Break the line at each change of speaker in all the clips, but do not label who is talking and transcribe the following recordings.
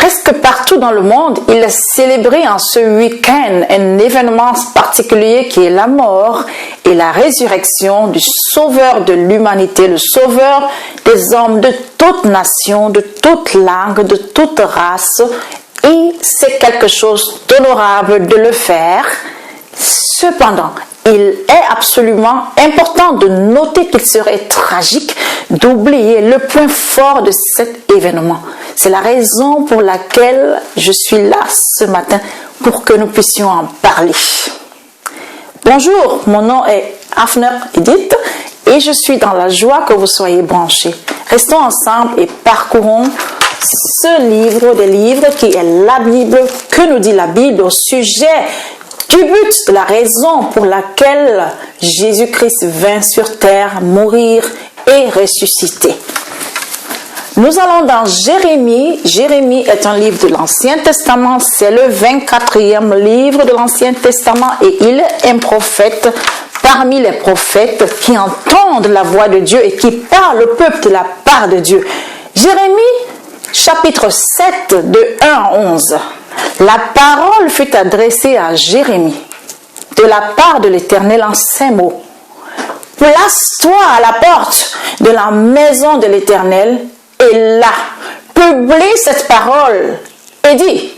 presque partout dans le monde, il est célébré en ce week-end un événement particulier qui est la mort et la résurrection du Sauveur de l'humanité, le Sauveur des hommes de toute nation, de toute langue, de toute race. Et c'est quelque chose d'honorable de le faire. Cependant, il est absolument important de noter qu'il serait tragique d'oublier le point fort de cet événement. C'est la raison pour laquelle je suis là ce matin, pour que nous puissions en parler. Bonjour, mon nom est Hafner Edith et je suis dans la joie que vous soyez branchés. Restons ensemble et parcourons ce livre des livres qui est la Bible. Que nous dit la Bible au sujet du but, de la raison pour laquelle Jésus-Christ vint sur terre mourir et ressusciter. Nous allons dans Jérémie. Jérémie est un livre de l'Ancien Testament. C'est le 24e livre de l'Ancien Testament et il est un prophète parmi les prophètes qui entendent la voix de Dieu et qui parlent au peuple de la part de Dieu. Jérémie, chapitre 7, de 1 à 11. La parole fut adressée à Jérémie de la part de l'Éternel en ces mots. Place-toi à la porte de la maison de l'Éternel et là, publie cette parole et dis,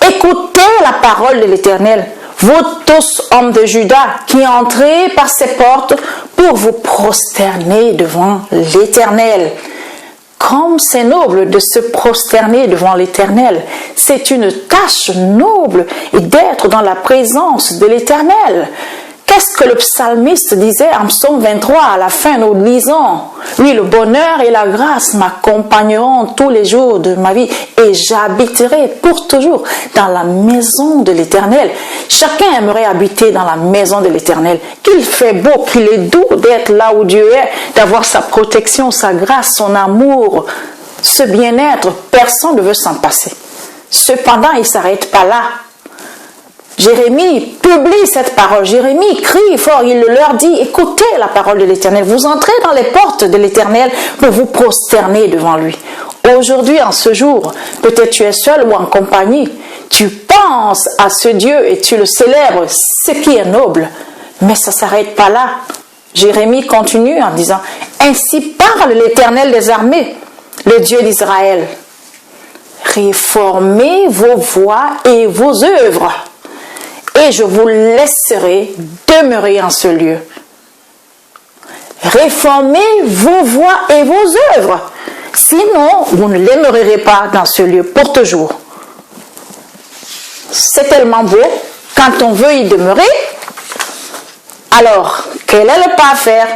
écoutez la parole de l'Éternel, vous tous hommes de Juda qui entrez par ces portes pour vous prosterner devant l'Éternel. Comme c'est noble de se prosterner devant l'Éternel, c'est une tâche noble et d'être dans la présence de l'Éternel. Qu'est-ce que le psalmiste disait en psaume 23 à la fin, nous lisons, oui, le bonheur et la grâce m'accompagneront tous les jours de ma vie et j'habiterai pour toujours dans la maison de l'Éternel. Chacun aimerait habiter dans la maison de l'Éternel. Qu'il fait beau, qu'il est doux d'être là où Dieu est, d'avoir sa protection, sa grâce, son amour, ce bien-être. Personne ne veut s'en passer. Cependant, il ne s'arrête pas là. Jérémie publie cette parole. Jérémie crie fort, il leur dit, écoutez la parole de l'Éternel. Vous entrez dans les portes de l'Éternel pour vous prosterner devant lui. Aujourd'hui, en ce jour, peut-être tu es seul ou en compagnie, tu penses à ce Dieu et tu le célèbres, ce qui est noble. Mais ça ne s'arrête pas là. Jérémie continue en disant, ainsi parle l'Éternel des armées, le Dieu d'Israël. Réformez vos voies et vos œuvres. Et je vous laisserai demeurer en ce lieu. Réformez vos voies et vos œuvres. Sinon, vous ne demeurerez pas dans ce lieu pour toujours. C'est tellement beau quand on veut y demeurer. Alors, quel est le pas à faire?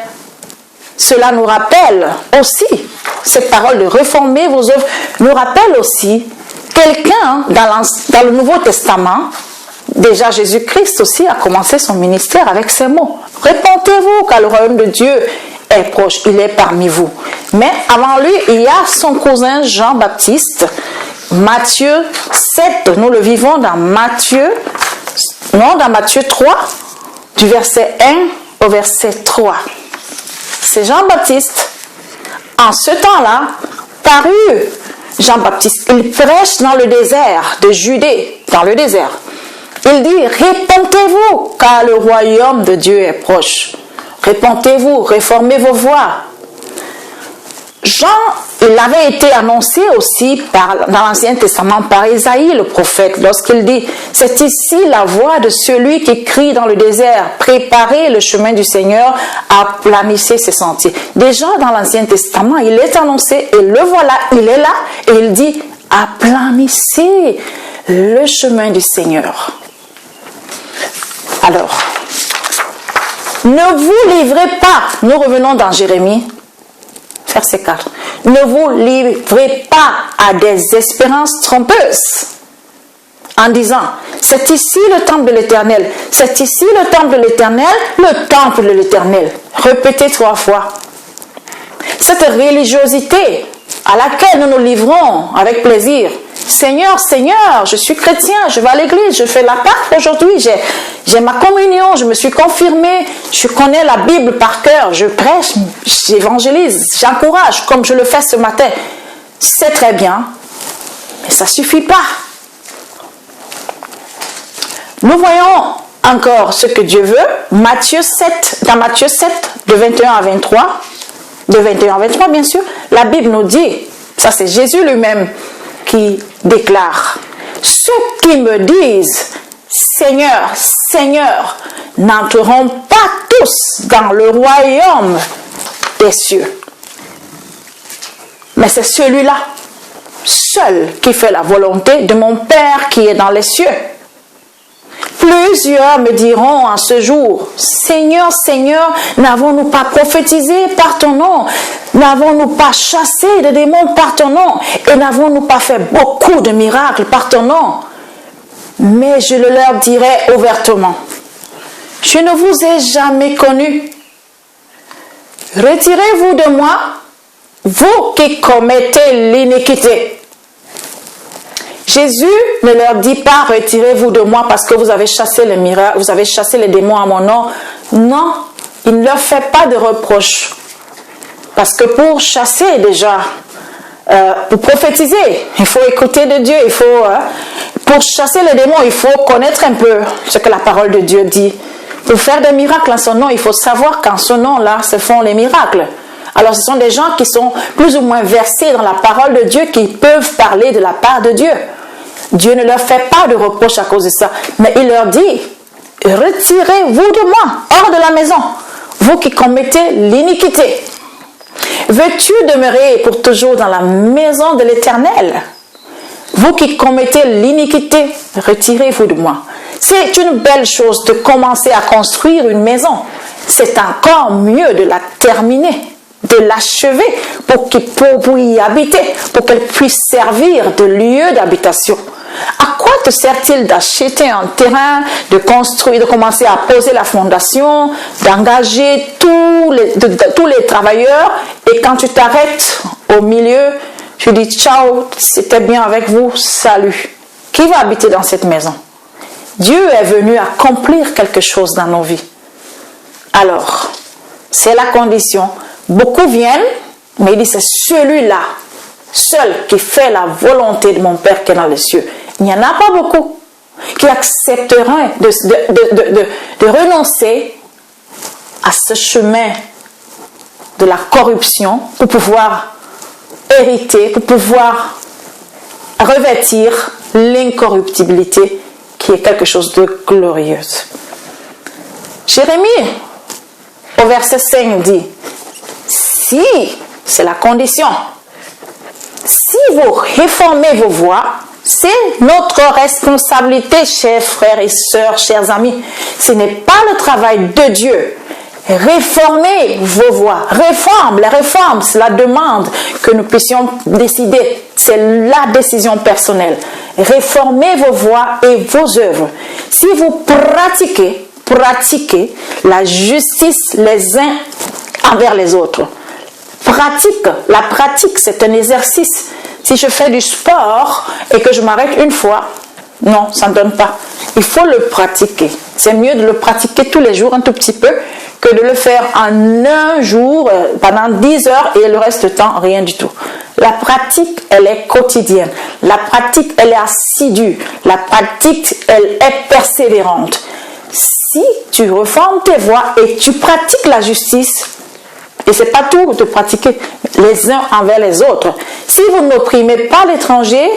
Cela nous rappelle aussi, cette parole de réformer vos œuvres, nous rappelle aussi quelqu'un dans le Nouveau Testament. Déjà, Jésus-Christ aussi a commencé son ministère avec ces mots. Répentez-vous car le royaume de Dieu est proche, il est parmi vous. Mais avant lui, il y a son cousin Jean-Baptiste. Matthieu 7, nous le vivons dans Matthieu 3, du verset 1 au verset 3. C'est Jean-Baptiste. En ce temps-là, parut Jean-Baptiste. Il prêche dans le désert de Judée, dans le désert. Il dit, répentez-vous, car le royaume de Dieu est proche. Répentez-vous, réformez vos voies. Jean, il avait été annoncé aussi dans l'Ancien Testament par Isaïe, le prophète, lorsqu'il dit, c'est ici la voix de celui qui crie dans le désert, préparez le chemin du Seigneur, aplanissez ses sentiers. Déjà dans l'Ancien Testament, il est annoncé, et le voilà, il est là, et il dit, aplanissez le chemin du Seigneur. Alors, ne vous livrez pas, nous revenons dans Jérémie, verset 4, ne vous livrez pas à des espérances trompeuses, en disant, c'est ici le temple de l'Éternel, c'est ici le temple de l'Éternel, le temple de l'Éternel. Répétez 3 fois. Cette religiosité à laquelle nous nous livrons avec plaisir, Seigneur, Seigneur, je suis chrétien, je vais à l'église, je fais la Pâque aujourd'hui, j'ai ma communion, je me suis confirmé, je connais la Bible par cœur, je prêche, j'évangélise, j'encourage comme je le fais ce matin. C'est très bien, ça ne suffit pas. Nous voyons encore ce que Dieu veut. Dans Matthieu 7, de 21 à 23, de 21 à 23 bien sûr, la Bible nous dit, ça c'est Jésus lui-même qui déclare, ceux qui me disent, Seigneur, Seigneur, n'entreront pas tous dans le royaume des cieux. Mais c'est celui-là, seul, qui fait la volonté de mon Père qui est dans les cieux. Plusieurs me diront en ce jour, Seigneur, Seigneur, n'avons-nous pas prophétisé par ton nom? N'avons-nous pas chassé des démons par ton nom? Et n'avons-nous pas fait beaucoup de miracles par ton nom? Mais je le leur dirai ouvertement, je ne vous ai jamais connus. Retirez-vous de moi, vous qui commettez l'iniquité. Jésus ne leur dit pas retirez-vous de moi parce que vous avez chassé les miracles, vous avez chassé les démons à mon nom. Non, il ne leur fait pas de reproches. Parce que pour chasser déjà, pour prophétiser, il faut écouter de Dieu, pour chasser les démons, il faut connaître un peu ce que la parole de Dieu dit. Pour faire des miracles en son nom, il faut savoir qu'en son nom-là se font les miracles. Alors ce sont des gens qui sont plus ou moins versés dans la parole de Dieu, qui peuvent parler de la part de Dieu. Dieu ne leur fait pas de reproche à cause de ça, mais il leur dit, retirez-vous de moi, hors de la maison, vous qui commettez l'iniquité. Veux-tu demeurer pour toujours dans la maison de l'Éternel? Vous qui commettez l'iniquité, retirez-vous de moi. C'est une belle chose de commencer à construire une maison. C'est encore mieux de la terminer, de l'achever pour y habiter, pour qu'elle puisse servir de lieu d'habitation. À quoi te sert-il d'acheter un terrain, de construire, de commencer à poser la fondation, d'engager tous les travailleurs, et quand tu t'arrêtes au milieu, tu dis ciao, c'était bien avec vous, salut. Qui va habiter dans cette maison? Dieu est venu accomplir quelque chose dans nos vies. Alors, c'est la condition. Beaucoup viennent, mais il dit c'est celui-là, seul qui fait la volonté de mon Père qui est dans les cieux. Il n'y en a pas beaucoup qui accepteront de renoncer à ce chemin de la corruption pour pouvoir hériter, pour pouvoir revêtir l'incorruptibilité qui est quelque chose de glorieux. Jérémie, au verset 5, dit, si, c'est la condition, si vous réformez vos voies, c'est notre responsabilité, chers frères et sœurs, chers amis. Ce n'est pas le travail de Dieu. Réformez vos voies. La réforme, c'est la demande que nous puissions décider. C'est la décision personnelle. Réformez vos voies et vos œuvres. Si vous pratiquez la justice les uns envers les autres. La pratique, c'est un exercice. Si je fais du sport et que je m'arrête une fois, non, ça ne donne pas. Il faut le pratiquer. C'est mieux de le pratiquer tous les jours un tout petit peu que de le faire en un jour, pendant 10 heures et le reste du temps, rien du tout. La pratique, elle est quotidienne. La pratique, elle est assidue. La pratique, elle est persévérante. Si tu reformes tes voies et tu pratiques la justice, et c'est pas tout de pratiquer les uns envers les autres. Si vous n'opprimez pas l'étranger,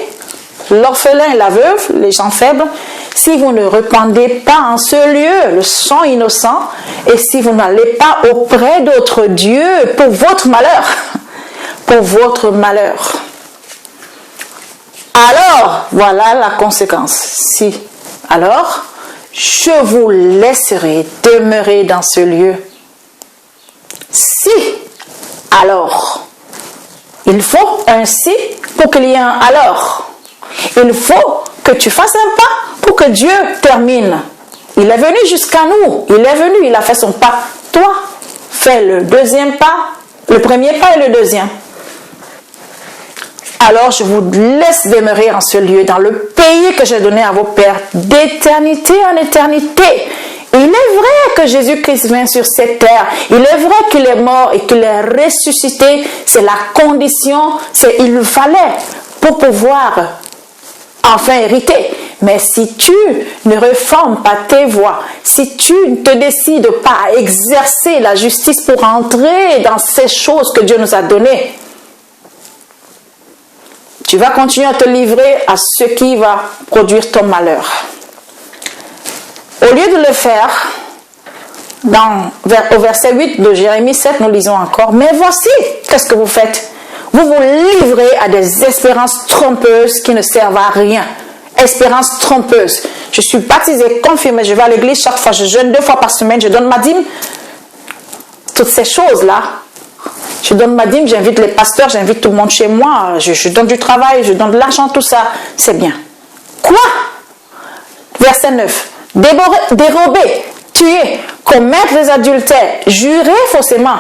l'orphelin et la veuve, les gens faibles, si vous ne répandez pas en ce lieu le sang innocent, et si vous n'allez pas auprès d'autres dieux pour votre malheur, alors, voilà la conséquence. Si, alors, je vous laisserai demeurer dans ce lieu. Si, alors, il faut un si pour qu'il y ait un alors. Il faut que tu fasses un pas pour que Dieu termine. Il est venu jusqu'à nous. Il est venu, il a fait son pas. Toi, fais le deuxième pas, le premier pas et le deuxième. Alors je vous laisse demeurer en ce lieu, dans le pays que j'ai donné à vos pères, d'éternité en éternité. Il est vrai que Jésus-Christ vient sur cette terre. Il est vrai qu'il est mort et qu'il est ressuscité. C'est la condition, il fallait pour pouvoir enfin hériter. Mais si tu ne reformes pas tes voies, si tu ne te décides pas à exercer la justice pour entrer dans ces choses que Dieu nous a données, tu vas continuer à te livrer à ce qui va produire ton malheur. Au lieu de le faire, au verset 8 de Jérémie 7, nous lisons encore, « Mais voici, qu'est-ce que vous faites? Vous vous livrez à des espérances trompeuses qui ne servent à rien. » Espérance trompeuse. Je suis baptisée, confirmée, je vais à l'église chaque fois, je jeûne 2 fois par semaine, je donne ma dîme. Toutes ces choses-là, je donne ma dîme, j'invite les pasteurs, j'invite tout le monde chez moi, je donne du travail, je donne de l'argent, tout ça, c'est bien. Quoi? Verset 9. Dérober, tuer, commettre des adultères, jurer faussement,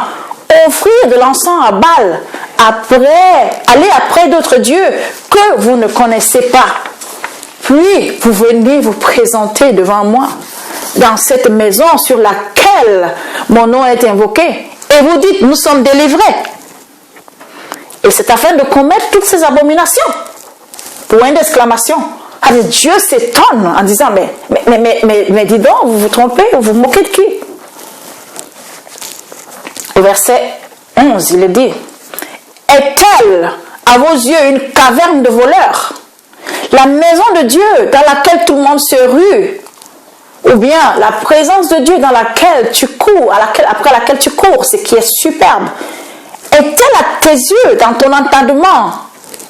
offrir de l'encens à Baal, aller après d'autres dieux que vous ne connaissez pas. Puis, vous venez vous présenter devant moi dans cette maison sur laquelle mon nom est invoqué. Et vous dites, nous sommes délivrés. Et c'est afin de commettre toutes ces abominations. Point d'exclamation. Alors Dieu s'étonne en disant, mais dis donc, vous vous trompez, vous vous moquez de qui? Au verset 11, il est dit, est-elle à vos yeux une caverne de voleurs? La maison de Dieu dans laquelle tout le monde se rue, ou bien la présence de Dieu dans laquelle tu cours, après laquelle tu cours, ce qui est superbe, est-elle à tes yeux, dans ton entendement,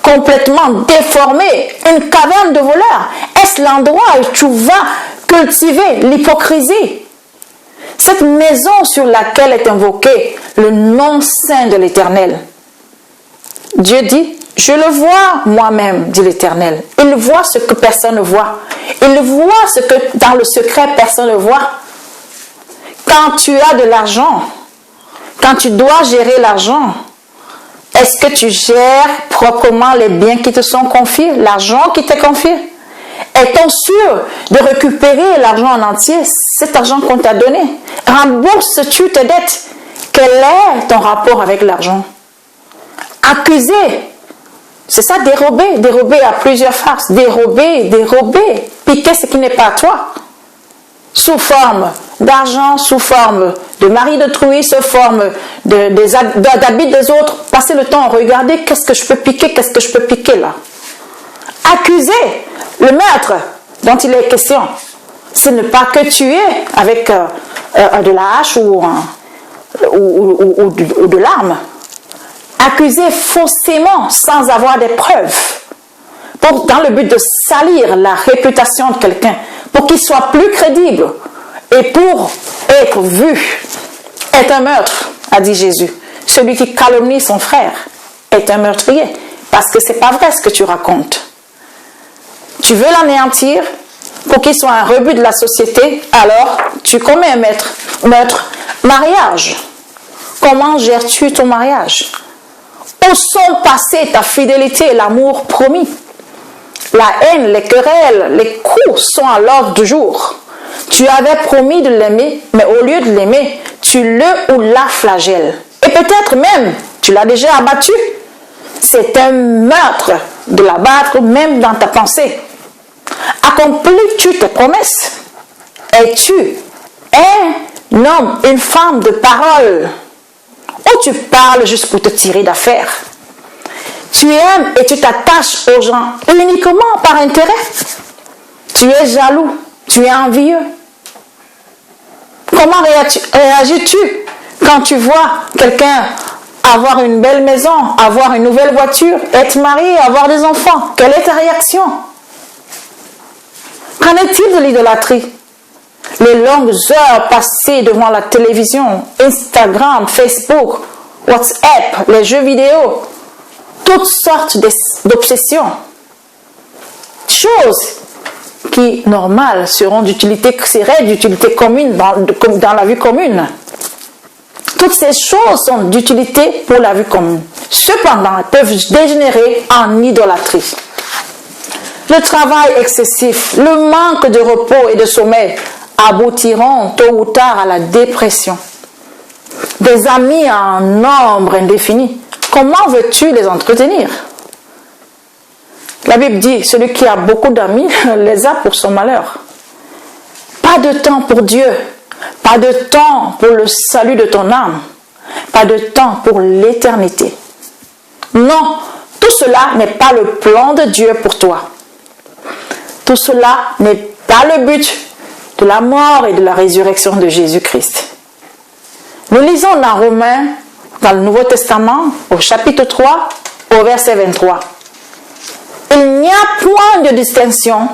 complètement déformé, une caverne de voleurs? Est-ce l'endroit où tu vas cultiver l'hypocrisie? Cette maison sur laquelle est invoqué le nom saint de l'Éternel. Dieu dit, je le vois moi-même, dit l'Éternel. Il voit ce que personne ne voit. Il voit ce que dans le secret personne ne voit. Quand tu as de l'argent, quand tu dois gérer l'argent, est-ce que tu gères proprement les biens qui te sont confiés, l'argent qui t'est confié? Est-on sûr de récupérer l'argent en entier, cet argent qu'on t'a donné? Rembourses-tu tes dettes? Quel est ton rapport avec l'argent? Accuser. C'est ça, dérober à plusieurs faces. Dérober, piquer ce qui n'est pas à toi. Sous forme d'argent, sous forme de mari d'autrui, sous forme d'habits des autres. Passer le temps à regarder qu'est-ce que je peux piquer là. Accuser le maître dont il est question. Ce n'est pas que tuer avec de la hache ou de l'arme. Accuser faussement sans avoir des preuves, dans le but de salir la réputation de quelqu'un, pour qu'il soit plus crédible et pour être vu, est un meurtre, a dit Jésus. Celui qui calomnie son frère est un meurtrier, parce que c'est pas vrai ce que tu racontes. Tu veux l'anéantir pour qu'il soit un rebut de la société, alors tu commets un meurtre. Mariage. Comment gères-tu ton mariage? Où sont passées ta fidélité et l'amour promis? La haine, les querelles, les coups sont à l'ordre du jour. Tu avais promis de l'aimer, mais au lieu de l'aimer, tu le ou la flagelles. Et peut-être même, tu l'as déjà abattu. C'est un meurtre de l'abattre même dans ta pensée. Accomplis-tu tes promesses? Es-tu un homme, une femme de parole? Ou tu parles juste pour te tirer d'affaire? Tu aimes et tu t'attaches aux gens uniquement par intérêt? Tu es jaloux, tu es envieux. Comment réagis-tu quand tu vois quelqu'un avoir une belle maison, avoir une nouvelle voiture, être marié, avoir des enfants? Quelle est ta réaction? Qu'en est-il de l'idolâtrie? Les longues heures passées devant la télévision, Instagram, Facebook, WhatsApp, les jeux vidéo, toutes sortes d'obsessions. Choses qui, normales, seraient d'utilité commune dans la vie commune. Toutes ces choses sont d'utilité pour la vie commune. Cependant, elles peuvent dégénérer en idolâtrie. Le travail excessif, le manque de repos et de sommeil aboutiront tôt ou tard à la dépression. Des amis en nombre indéfini, comment veux-tu les entretenir? La Bible dit, celui qui a beaucoup d'amis les a pour son malheur. Pas de temps pour Dieu, pas de temps pour le salut de ton âme, pas de temps pour l'éternité. Non, tout cela n'est pas le plan de Dieu pour toi. Tout cela n'est pas le but de la mort et de la résurrection de Jésus-Christ. Nous lisons dans Romains, dans le Nouveau Testament, au chapitre 3, au verset 23. Il n'y a point de distinction,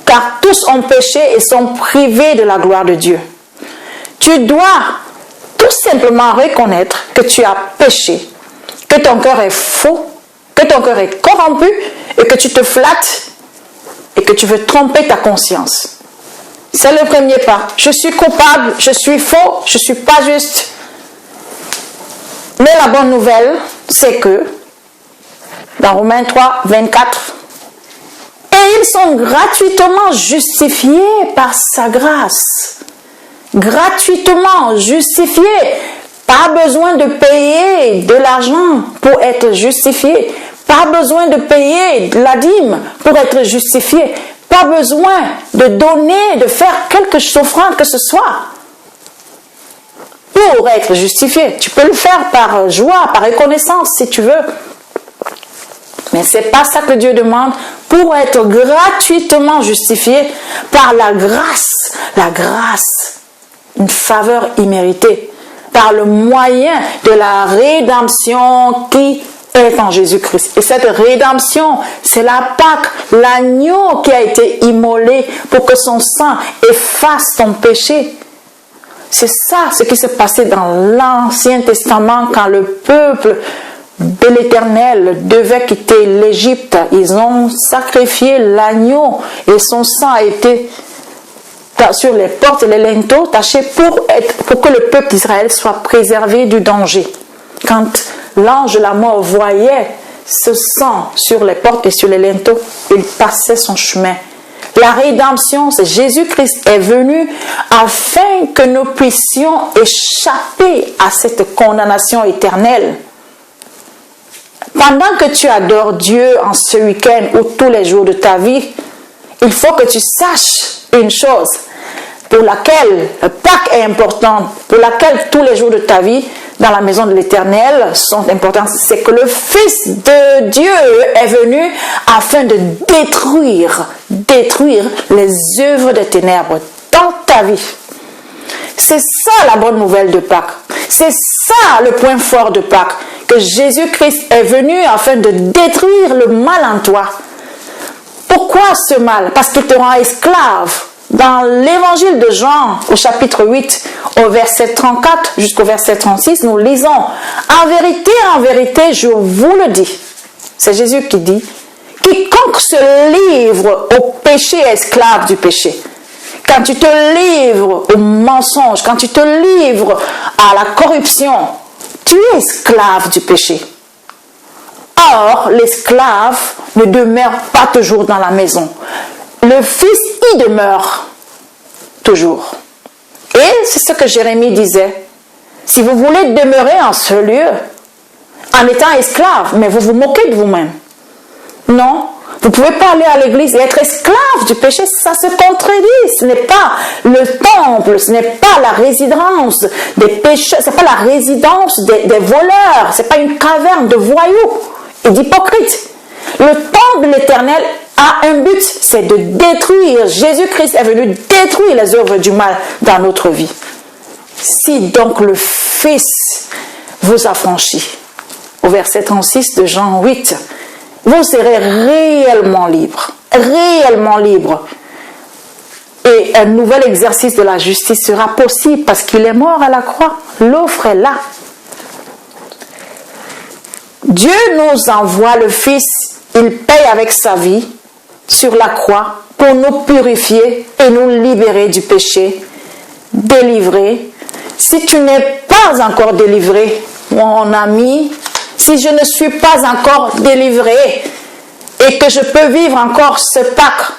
car tous ont péché et sont privés de la gloire de Dieu. Tu dois tout simplement reconnaître que tu as péché, que ton cœur est faux, que ton cœur est corrompu et que tu te flattes et que tu veux tromper ta conscience. C'est le premier pas. Je suis coupable, je suis faux, je ne suis pas juste. Mais la bonne nouvelle, c'est que dans Romains 3, 24, et ils sont gratuitement justifiés par sa grâce. Gratuitement justifiés. Pas besoin de payer de l'argent pour être justifié. Pas besoin de payer de la dîme pour être justifié. Pas besoin de donner, de faire quelque offrande que ce soit pour être justifié. Tu peux le faire par joie, par reconnaissance si tu veux. Mais ce n'est pas ça que Dieu demande pour être gratuitement justifié par la grâce, une faveur imméritée, par le moyen de la rédemption qui est en Jésus-Christ. Et cette rédemption, c'est la Pâque, l'agneau qui a été immolé pour que son sang efface ton péché. C'est ça ce qui s'est passé dans l'Ancien Testament quand le peuple de l'Éternel devait quitter l'Égypte. Ils ont sacrifié l'agneau et son sang a été sur les portes et les linteaux tachés pour que le peuple d'Israël soit préservé du danger. Quand l'ange de la mort voyait ce sang sur les portes et sur les linteaux, il passait son chemin. La rédemption, c'est Jésus-Christ est venu afin que nous puissions échapper à cette condamnation éternelle. Pendant que tu adores Dieu en ce week-end ou tous les jours de ta vie, il faut que tu saches une chose pour laquelle Pâques est importante, pour laquelle tous les jours de ta vie dans la maison de l'Éternel sont importants, c'est que le Fils de Dieu est venu afin de détruire les œuvres des ténèbres dans ta vie. C'est ça la bonne nouvelle de Pâques. C'est ça le point fort de Pâques, que Jésus-Christ est venu afin de détruire le mal en toi. Pourquoi ce mal? Parce qu'il te rend esclave. Dans l'évangile de Jean, au chapitre 8, au verset 34 jusqu'au verset 36, nous lisons « En vérité, je vous le dis ». C'est Jésus qui dit « Quiconque se livre au péché est esclave du péché ». Quand tu te livres au mensonge, quand tu te livres à la corruption, tu es esclave du péché. Or, l'esclave ne demeure pas toujours dans la maison. Le Fils y demeure toujours. Et c'est ce que Jérémie disait. Si vous voulez demeurer en ce lieu, en étant esclave, mais vous vous moquez de vous-même. Non, vous ne pouvez pas aller à l'église et être esclave du péché, ça se contredit. Ce n'est pas le temple, ce n'est pas la résidence des pécheurs, ce n'est pas la résidence des voleurs, ce n'est pas une caverne de voyous et d'hypocrites. Le temple de l'Éternel a un but, c'est de détruire. Jésus-Christ est venu détruire les œuvres du mal dans notre vie. Si donc le Fils vous affranchit, au verset 36 de Jean 8, vous serez réellement libre. Réellement libre. Et un nouvel exercice de la justice sera possible parce qu'il est mort à la croix. L'offre est là. Dieu nous envoie le Fils, il paye avec sa vie sur la croix pour nous purifier et nous libérer du péché, délivrer. Si tu n'es pas encore délivré, mon ami, si je ne suis pas encore délivré et que je peux vivre encore ce Pâques,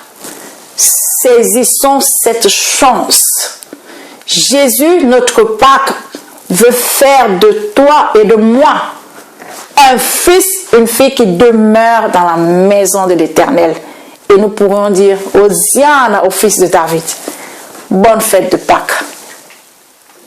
saisissons cette chance. Jésus, notre Pâques, veut faire de toi et de moi un fils une fille qui demeure dans la maison de l'Éternel. Et nous pourrons dire, Hosiana au fils de David. Bonne fête de Pâques.